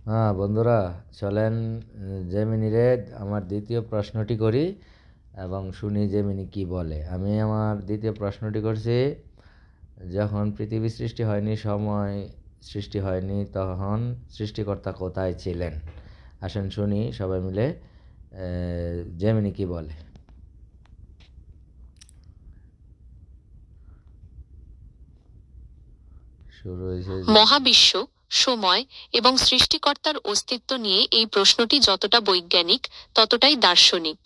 হ্যাঁ বন্ধুরা, চলেন জেমিনিরে আমার দ্বিতীয় প্রশ্নটি করি এবং শুনি জেমিনি কি বলে। আমি আমার দ্বিতীয় প্রশ্নটি করছি, যখন পৃথিবী সৃষ্টি হয়নি, সময় সৃষ্টি হয়নি, তখন সৃষ্টিকর্তা কোথায় ছিলেন? আসেন শুনি সবাই মিলে জেমিনি কি বলে। শুরু হয়েছে। মহাবিশ্ব, সময় এবং সৃষ্টিকর্তার অস্তিত্ব নিয়ে এই প্রশ্নটি যতটা বৈজ্ঞানিক ততটাই দার্শনিক।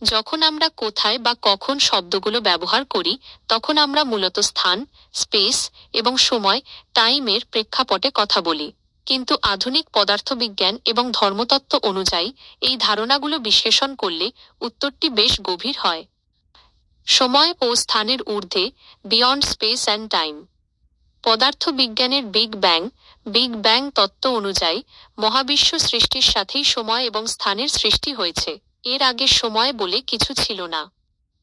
যখন আমরা কোথায় বা কখন শব্দগুলো ব্যবহার করি, তখন আমরা মূলত স্থান, স্পেস এবং সময়, টাইমের প্রেক্ষাপটে কথা বলি। কিন্তু আধুনিক পদার্থবিজ্ঞান এবং ধর্মতত্ত্ব অনুযায়ী এই ধারণাগুলো বিশ্লেষণ করলে উত্তরটি বেশ গভীর হয়। সময় ও স্থানের ঊর্ধ্বে, বিয়ন্ড স্পেস অ্যান্ড টাইম। পদার্থবিজ্ঞানের বিগ ব্যাং তত্ত্ব অনুযায়ী মহাবিশ্ব সৃষ্টির সাথেই সময় এবং স্থানের সৃষ্টি হয়েছে। এর আগে সময় বলে কিছু ছিল না।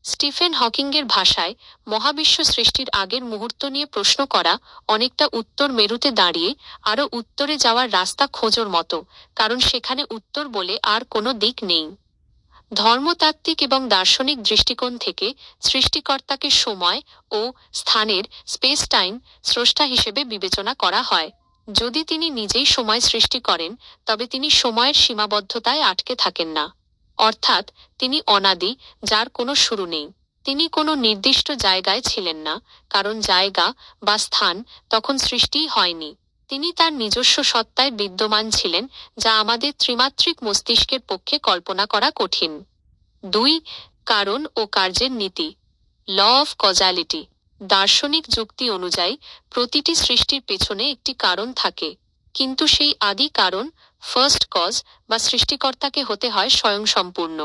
স্টিফেন হকিংয়ের ভাষায়, মহাবিশ্ব সৃষ্টির আগের মুহূর্ত নিয়ে প্রশ্ন করা অনেকটা উত্তর মেরুতে দাঁড়িয়ে আরও উত্তরে যাওয়ার রাস্তা খোঁজোর মতো, কারণ সেখানে উত্তর বলে আর কোনো দিক নেই। ধর্মতাত্ত্বিক এবং দার্শনিক দৃষ্টিকোণ থেকে সৃষ্টিকর্তাকে সময় ও স্থানের স্পেস টাইম স্রষ্টা হিসেবে বিবেচনা করা হয়। যদি তিনি নিজেই সময় সৃষ্টি করেন, তবে তিনি সময়ের সীমাবদ্ধতায় আটকে থাকেন না। অর্থাৎ তিনি অনাদি, যার কোনো শুরু নেই। তিনি কোনো নির্দিষ্ট জায়গায় ছিলেন না, কারণ জায়গা বা স্থান তখন সৃষ্টিই হয়নি। তিনি তার নিজস্ব সত্তায় বিদ্যমান ছিলেন, যা আমাদের ত্রিমাত্রিক মস্তিষ্কের পক্ষে কল্পনা করা কঠিন। 2. কারণ ও কার্যের নীতি, ল অফ কজালিটি। দার্শনিক যুক্তি অনুযায়ী প্রতিটি সৃষ্টির পেছনে একটি কারণ থাকে, কিন্তু সেই আদি কারণ, ফার্স্ট কজ বা সৃষ্টিকর্তাকে হতে হয় স্বয়ংসম্পূর্ণ।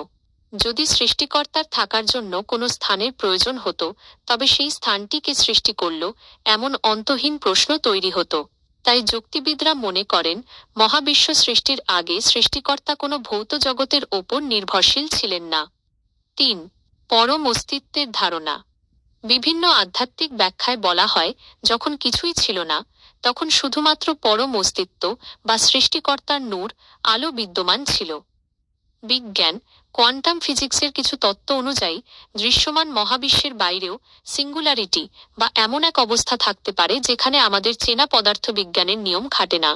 যদি সৃষ্টিকর্তার থাকার জন্য কোনো স্থানের প্রয়োজন হতো, তবে সেই স্থানটিকে সৃষ্টি করল, এমন অন্তহীন প্রশ্ন তৈরি হতো। তাই যুক্তিবিদরা মনে করেন, মহাবিশ্ব সৃষ্টির আগে সৃষ্টিকর্তা কোনো ভৌত জগতের ওপর নির্ভরশীল ছিলেন না। 3. পরম অস্তিত্বের ধারণা। বিভিন্ন আধ্যাত্মিক ব্যাখ্যায় বলা হয়, যখন কিছুই ছিল না, তখন শুধুমাত্র পরম অস্তিত্ব বা সৃষ্টিকর্তার নূর, আলো বিদ্যমান ছিল। বিজ্ঞান, কোয়ান্টাম ফিজিক্সের কিছু তত্ত্ব অনুযায়ী দৃশ্যমান মহাবিশ্বের বাইরেও সিঙ্গুলারিটি বা এমন এক অবস্থা থাকতে পারে যেখানে আমাদের চেনা পদার্থবিজ্ঞানের নিয়ম খাটে না।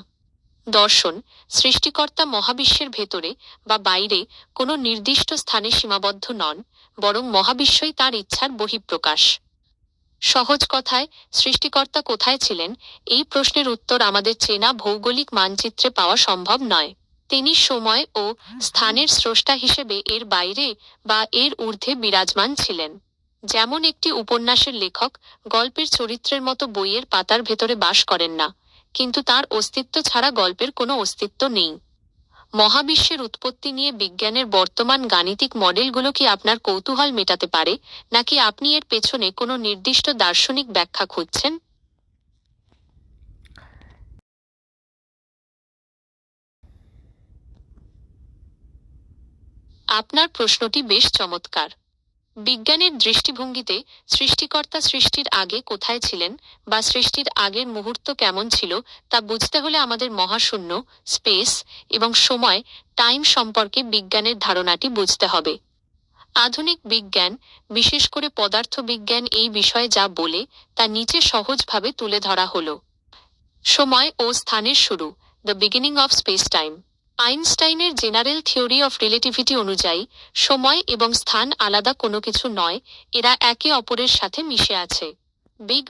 দর্শন, সৃষ্টিকর্তা মহাবিশ্বের ভেতরে বা বাইরে কোনো নির্দিষ্ট স্থানে সীমাবদ্ধ নন, বরং মহাবিশ্বই তার ইচ্ছার বহিঃপ্রকাশ। সহজ কথায়, সৃষ্টিকর্তা কোথায় ছিলেন, এই প্রশ্নের উত্তর আমাদের চেনা ভৌগোলিক মানচিত্রে পাওয়া সম্ভব নয়। তিনি সময় ও স্থানের স্রষ্টা হিসেবে এর বাইরে বা এর ঊর্ধ্বে বিরাজমান ছিলেন। যেমন একটি উপন্যাসের লেখক গল্পের চরিত্রের মতো বইয়ের পাতার ভেতরে বাস করেন না, কিন্তু তার অস্তিত্ব ছাড়া গল্পের কোনো অস্তিত্ব নেই। মহাবিশ্বের উৎপত্তি নিয়ে বিজ্ঞানের বর্তমান গাণিতিক মডেলগুলো কি আপনার কৌতূহল মেটাতে পারে, নাকি আপনি এর পেছনে কোনো নির্দিষ্ট দার্শনিক ব্যাখ্যা খুঁজছেন? আপনার প্রশ্নটি বেশ চমৎকার। বিজ্ঞানের দৃষ্টিভঙ্গিতে সৃষ্টিকর্তা সৃষ্টির আগে কোথায় ছিলেন বা সৃষ্টির আগের মুহূর্ত কেমন ছিল তা বুঝতে হলে আমাদের মহাশূন্য, স্পেস এবং সময়, টাইম সম্পর্কে বিজ্ঞানের ধারণাটি বুঝতে হবে। আধুনিক বিজ্ঞান, বিশেষ করে পদার্থবিজ্ঞান, এই বিষয়ে যা বলে তা নিচে সহজভাবে তুলে ধরা হলো। সময় ও স্থানের শুরু, the beginning of speech time. আইনস্টাইনের জেনারেল থিওরি অফ রিলেটিভিটি অনুযায়ী সময় এবং স্থান আলাদা কোনো কিছু নয়, এরা একে অপরের সাথে মিশে আছে। বিগ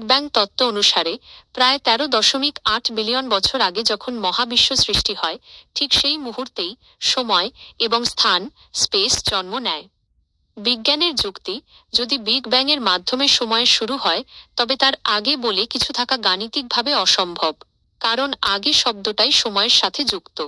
ব্যাং তত্ত্ব অনুসারে প্রায় 13.8 বিলিয়ন বছর আগে যখন মহাবিশ্ব সৃষ্টি হয়, ঠিক সেই মুহূর্তেই সময় এবং স্থান, স্পেস জন্ম নেয়। বিজ্ঞানের যুক্তি, যদি বিগ ব্যাংয়ের মাধ্যমে সময়ের শুরু হয়, তবে তার আগে বলে কিছু থাকা গাণিতিকভাবে অসম্ভব, কারণ আগে শব্দটাই সময়ের সাথে যুক্ত।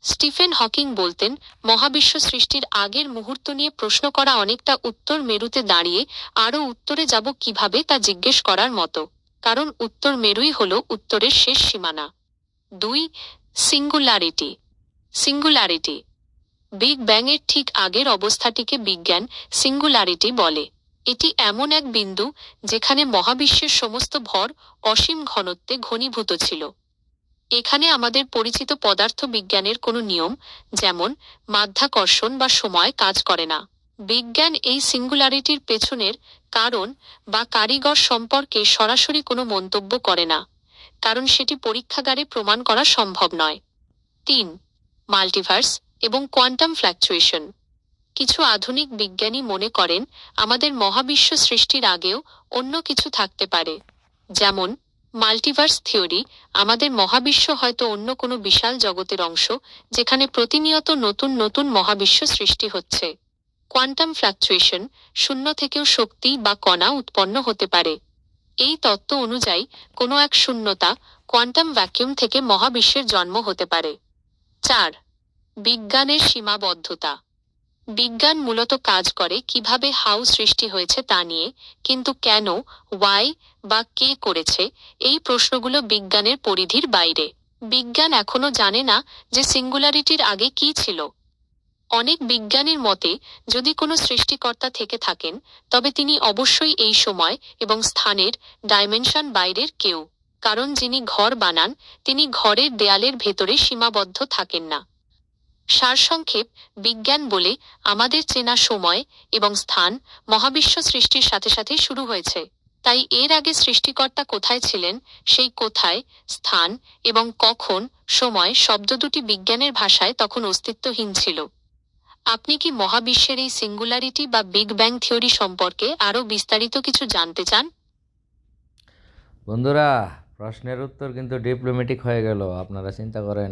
স্টিফেন হকিং বলতেন, মহাবিশ্ব সৃষ্টির আগের মুহূর্ত নিয়ে প্রশ্ন করা অনেকটা উত্তর মেরুতে দাঁড়িয়ে আরও উত্তরে যাব কিভাবে তা জিজ্ঞেস করার মতো, কারণ উত্তর মেরুই হলো উত্তরের শেষ সীমানা। 2. সিঙ্গুলারিটি। বিগ ব্যাং এর ঠিক আগের অবস্থাটিকে বিজ্ঞান সিঙ্গুলারিটি বলে। এটি এমন এক বিন্দু যেখানে মহাবিশ্বের সমস্ত ভর অসীম ঘনত্বে ঘনীভূত ছিল। এখানে আমাদের পরিচিত পদার্থবিজ্ঞানের কোনো নিয়ম, যেমন মাধ্যাকর্ষণ বা সময় কাজ করে না। বিজ্ঞান এই সিঙ্গুলারিটির পেছনের কারণ বা কারিগর সম্পর্কে সরাসরি কোনো মন্তব্য করে না, কারণ সেটি পরীক্ষাগারে প্রমাণ করা সম্ভব নয়। 3. মাল্টিভার্স এবং কোয়ান্টাম ফ্ল্যাকচুয়েশন। কিছু আধুনিক বিজ্ঞানী মনে করেন আমাদের মহাবিশ্ব সৃষ্টির আগেও অন্য কিছু থাকতে পারে, যেমন মাল্টিভার্স থিওরি। আমাদের মহাবিশ্ব হয়তো অন্য কোনো বিশাল জগতের অংশ, যেখানে প্রতিনিয়ত নতুন নতুন মহাবিশ্ব সৃষ্টি হচ্ছে। কোয়ান্টাম ফ্ল্যাকচুয়েশন, শূন্য থেকেও শক্তি বা কণা উৎপন্ন হতে পারে। এই তত্ত্ব অনুযায়ী কোনো এক শূন্যতা, কোয়ান্টাম ভ্যাকিউম থেকে মহাবিশ্বের জন্ম হতে পারে। 4. বিজ্ঞানের সীমাবদ্ধতা। বিজ্ঞান মূলত কাজ করে কিভাবে হাউ সৃষ্টি হয়েছে তা নিয়ে, কিন্তু কেন, ওয়াই বা কে করেছে, এই প্রশ্নগুলো বিজ্ঞানের পরিধির বাইরে। বিজ্ঞান এখনো জানে না যে সিঙ্গুলারিটির আগে কি ছিল। অনেক বিজ্ঞানীর মতে, যদি কোনো সৃষ্টিকর্তা থেকে থাকেন, তবে তিনি অবশ্যই এই সময় এবং স্থানের ডাইমেনশন বাইরের কেউ, কারণ যিনি ঘর বানান তিনি ঘরের দেয়ালের ভেতরে সীমাবদ্ধ থাকেন না। সারসংক্ষেপ, বিজ্ঞান বলে আমাদের চেনা সময় এবং স্থান মহাবিশ্ব সৃষ্টির সাথে সাথে শুরু হয়েছে। তাই এর আগে সৃষ্টিকর্তা কোথায় ছিলেন, সেই কোথায়, স্থান এবং কখন, সময় শব্দ দুটি বিজ্ঞানের ভাষায় তখন অস্তিত্বহীন ছিল। আপনি কি মহাবিশ্বের এই সিঙ্গুলারিটি বা বিগ ব্যাং থিওরি সম্পর্কে আরও বিস্তারিত কিছু জানতে চান? বন্ধুরা, প্রশ্নের উত্তর কিন্তু ডিপ্লোম্যাটিক হয়ে গেল, আপনারা চিন্তা করেন।